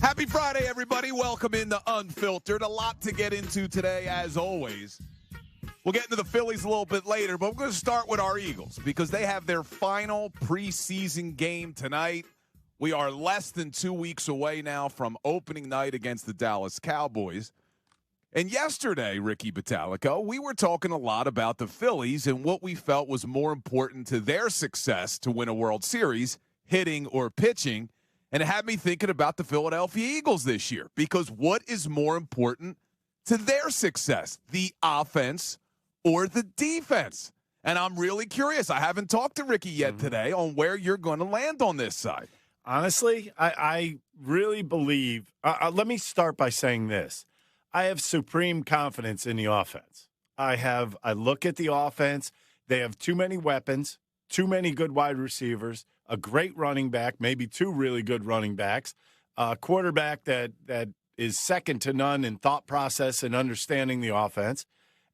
Happy Friday, everybody. Welcome into Unfiltered. A lot to get into today, as always. We'll get into the Phillies a little bit later, but we're going to start with our Eagles because they have their final preseason game tonight. We are less than 2 weeks away now from opening night against the Dallas Cowboys. And yesterday, Ricky Batalico, we were talking a lot about the Phillies and what we felt was more important to their success to win a World Series, hitting or pitching. And it had me thinking about the Philadelphia Eagles this year because what is more important to their success, the offense or the defense? And I'm really curious. I haven't talked to Ricky yet today on where you're going to land on this side. Honestly, I really believe let me start by saying this. I have supreme confidence in the offense. I look at the offense. They have too many weapons, too many good wide receivers, a great running back, maybe two really good running backs, a quarterback that is second to none in thought process and understanding the offense,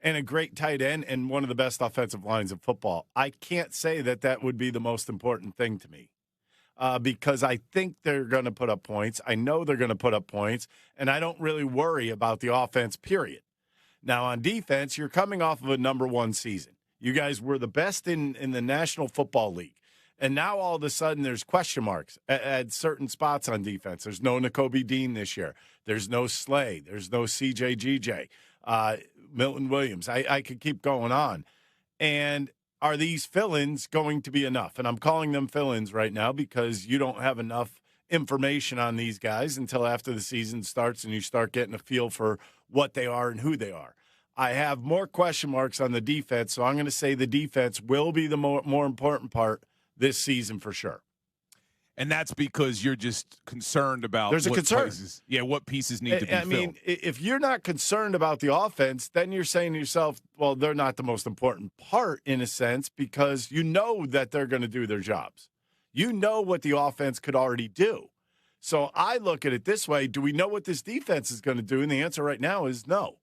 and a great tight end and one of the best offensive lines of football. I can't say that would be the most important thing to me because I think they're going to put up points. I know they're going to put up points, and I don't really worry about the offense, period. Now, on defense, you're coming off of a number one season. You guys were the best in the National Football League. And now all of a sudden there's question marks at certain spots on defense. There's no Nakobe Dean this year. There's no Slay. There's no CJ Milton Williams. I could keep going on. And are these fill-ins going to be enough? And I'm calling them fill-ins right now because you don't have enough information on these guys until after the season starts and you start getting a feel for what they are and who they are. I have more question marks on the defense, so I'm going to say the defense will be the more important part this season for sure. And that's because you're just concerned about There's a concern. What pieces need to be filled. I mean, if you're not concerned about the offense, then you're saying to yourself, well, they're not the most important part in a sense because you know that they're going to do their jobs. You know what the offense could already do. So I look at it this way. Do we know what this defense is going to do? And the answer right now is no.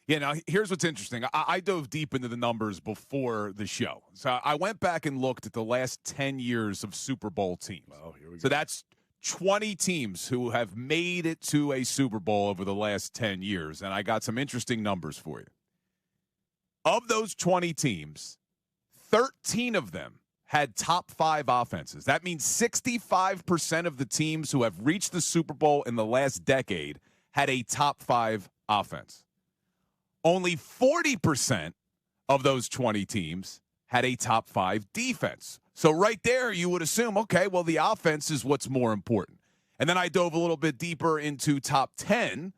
Yeah, now here's what's interesting. I dove deep into the numbers before the show. So I went back and looked at the last 10 years of Super Bowl teams. Oh, here we go. So that's 20 teams who have made it to a Super Bowl over the last 10 years. And I got some interesting numbers for you. Of those 20 teams, 13 of them had top five offenses. That means 65% of the teams who have reached the Super Bowl in the last decade had a top five offense. Only 40% of those 20 teams had a top five defense. So right there, you would assume, okay, well, the offense is what's more important. And then I dove a little bit deeper into top 10.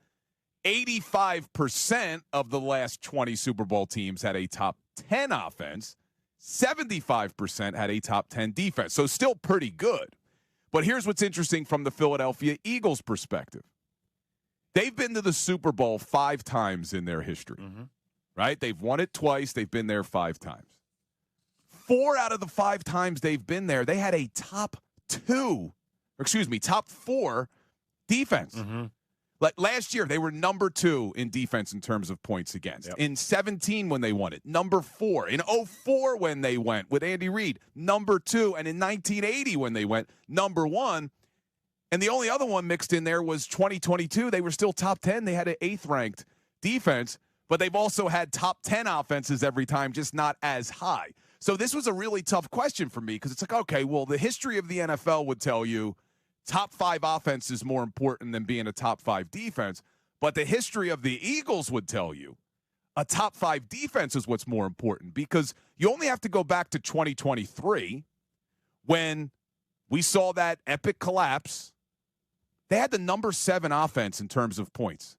85% of the last 20 Super Bowl teams had a top 10 offense. 75% had a top 10 defense. So still pretty good. But here's what's interesting from the Philadelphia Eagles perspective. They've been to the Super Bowl 5 times in their history, right? They've won it twice. They've been there 5 times. 4 out of the 5 times they've been there, they had a top 4 defense. Like last year, they were number 2 in defense in terms of points against. Yep. In 17 when they won it, number 4. In 04 when they went with Andy Reid, number 2. And in 1980 when they went, number 1. And the only other one mixed in there was 2022. They were still top 10. They had an 8th-ranked defense, but they've also had top 10 offenses every time, just not as high. So this was a really tough question for me because it's like, okay, well, the history of the NFL would tell you top 5 offense is more important than being a top 5 defense, but the history of the Eagles would tell you a top 5 defense is what's more important because you only have to go back to 2023 when we saw that epic collapse. They had the number 7 offense in terms of points,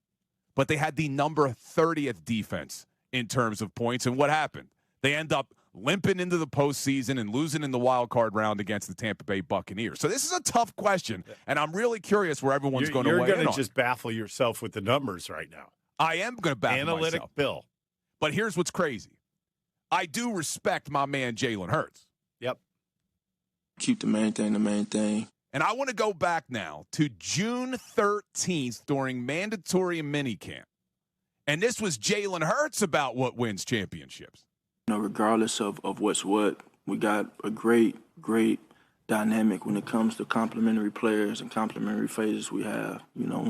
but they had the number 30th defense in terms of points. And what happened? They end up limping into the postseason and losing in the wild card round against the Tampa Bay Buccaneers. So this is a tough question, and I'm really curious where everyone's going to weigh in on. You're going to just baffle yourself with the numbers right now. I am going to baffle Analytic myself. Bill. But here's what's crazy. I do respect my man Jalen Hurts. Yep. Keep the main thing the main thing. And I want to go back now to June 13th during mandatory minicamp. And this was Jalen Hurts about what wins championships. You know, regardless of what's what, we got a great dynamic when it comes to complementary players and complementary phases we have. You know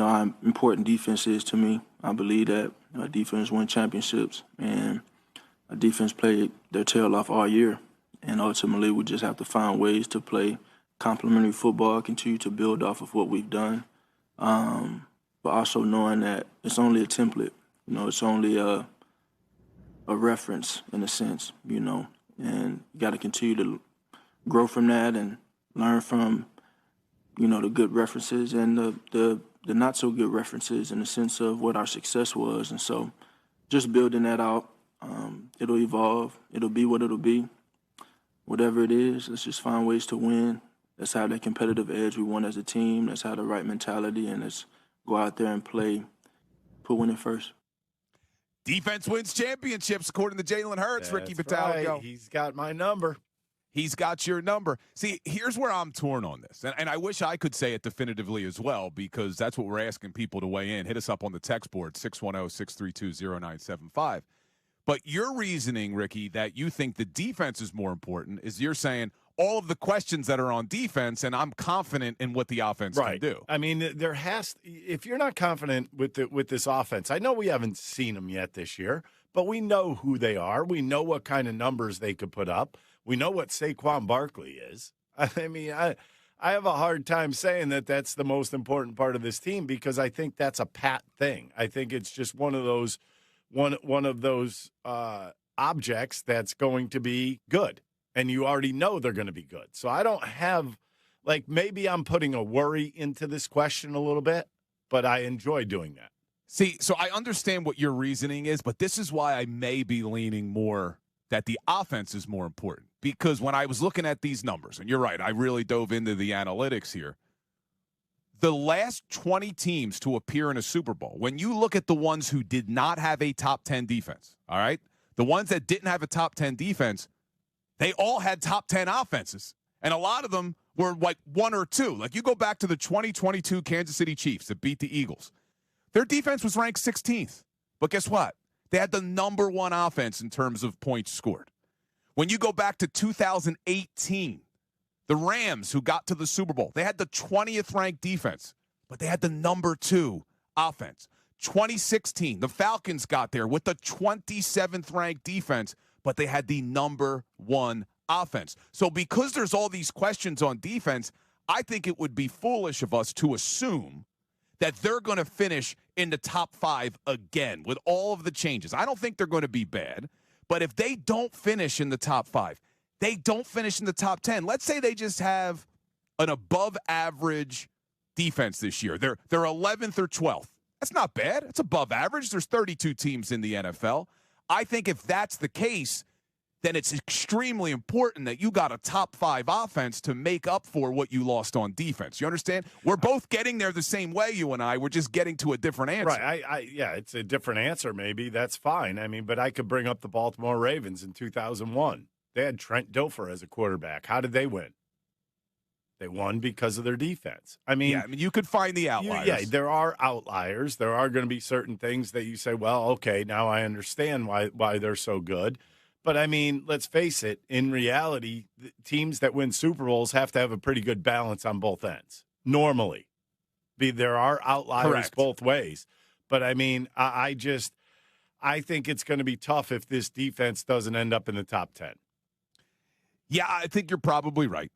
how important defense is to me. I believe that defense win championships, and our defense played their tail off all year. And ultimately, we just have to find ways to play complementary football, continue to build off of what we've done, but also knowing that it's only a template. It's only a reference in a sense, and you got to continue to grow from that and learn from, the good references and the not so good references in the sense of what our success was. And so just building that out, it'll evolve. It'll be what it'll be. Whatever it is, let's just find ways to win. Let's have that competitive edge we want as a team. Let's have the right mentality, and let's go out there and play, put winning first. Defense wins championships, according to Jalen Hurts. Ricky Vitale. Right. He's got my number. He's got your number. See, here's where I'm torn on this. And I wish I could say it definitively as well, because that's what we're asking people to weigh in. Hit us up on the text board, 610-632-0975. But your reasoning, Ricky, that you think the defense is more important is you're saying all of the questions that are on defense, and I'm confident in what the offense can do. I mean, if you're not confident with this offense, I know we haven't seen them yet this year, but we know who they are. We know what kind of numbers they could put up. We know what Saquon Barkley is. I mean, I have a hard time saying that that's the most important part of this team, because I think that's a pat thing. I think it's just one of those objects that's going to be good, and you already know they're going to be good. So I don't have, maybe I'm putting a worry into this question a little bit, but I enjoy doing that. See, so I understand what your reasoning is, but this is why I may be leaning more that the offense is more important. Because when I was looking at these numbers, and you're right, I really dove into the analytics here, the last 20 teams to appear in a Super Bowl, when you look at the ones who did not have a top 10 defense, all right, the ones that didn't have a top 10 defense, they all had top 10 offenses. And a lot of them were like one or two. Like you go back to the 2022 Kansas City Chiefs that beat the Eagles. Their defense was ranked 16th. But guess what? They had the number one offense in terms of points scored. When you go back to 2018, the Rams, who got to the Super Bowl, they had the 20th ranked defense, but they had the number 2 offense. 2016, the Falcons got there with the 27th ranked defense, but they had the number 1 offense. So because there's all these questions on defense, I think it would be foolish of us to assume that they're going to finish in the top 5 again with all of the changes. I don't think they're going to be bad, but if they don't finish in the top 5, they don't finish in the top 10. Let's say they just have an above-average defense this year. They're 11th or 12th. That's not bad. It's above average. There's 32 teams in the NFL. I think if that's the case, then it's extremely important that you got a top 5 offense to make up for what you lost on defense. You understand? We're both getting there the same way, you and I. We're just getting to a different answer. Right. Yeah, it's a different answer maybe. That's fine. I mean, but I could bring up the Baltimore Ravens in 2001. They had Trent Dilfer as a quarterback. How did they win? They won because of their defense. I mean, you could find the outliers. There are outliers. There are going to be certain things that you say, well, okay, now I understand why they're so good. But, I mean, let's face it, in reality, the teams that win Super Bowls have to have a pretty good balance on both ends, normally. There are outliers both ways. But, I mean, I think it's going to be tough if this defense doesn't end up in the top 10. Yeah, I think you're probably right.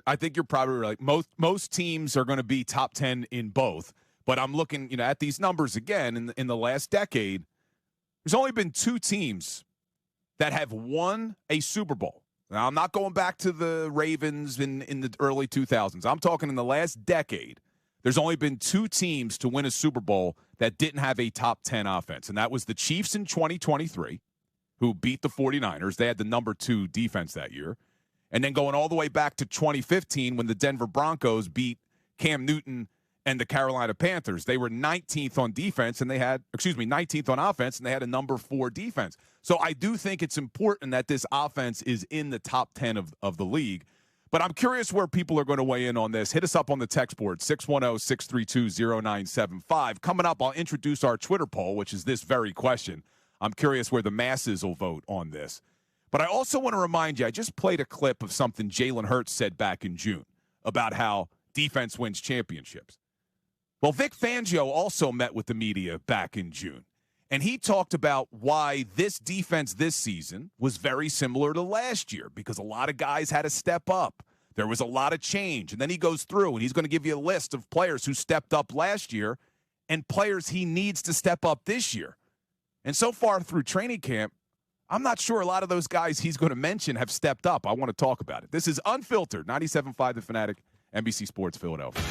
Most teams are going to be top 10 in both. But I'm looking, at these numbers again. In the last decade, there's only been 2 teams that have won a Super Bowl. Now, I'm not going back to the Ravens in the early 2000s. I'm talking in the last decade. There's only been 2 teams to win a Super Bowl that didn't have a top 10 offense, and that was the Chiefs in 2023, who beat the 49ers. They had the number 2 defense that year. And then going all the way back to 2015 when the Denver Broncos beat Cam Newton and the Carolina Panthers. They were 19th on defense, and 19th on offense, and they had a number 4 defense. So I do think it's important that this offense is in the top 10 of the league. But I'm curious where people are going to weigh in on this. Hit us up on the text board, 610-632-0975. Coming up, I'll introduce our Twitter poll, which is this very question. I'm curious where the masses will vote on this. But I also want to remind you, I just played a clip of something Jalen Hurts said back in June about how defense wins championships. Well, Vic Fangio also met with the media back in June, and he talked about why this defense this season was very similar to last year because a lot of guys had to step up. There was a lot of change, and then he goes through, and he's going to give you a list of players who stepped up last year and players he needs to step up this year. And so far through training camp, I'm not sure a lot of those guys he's going to mention have stepped up. I want to talk about it. This is Unfiltered, 97.5 The Fanatic, NBC Sports Philadelphia.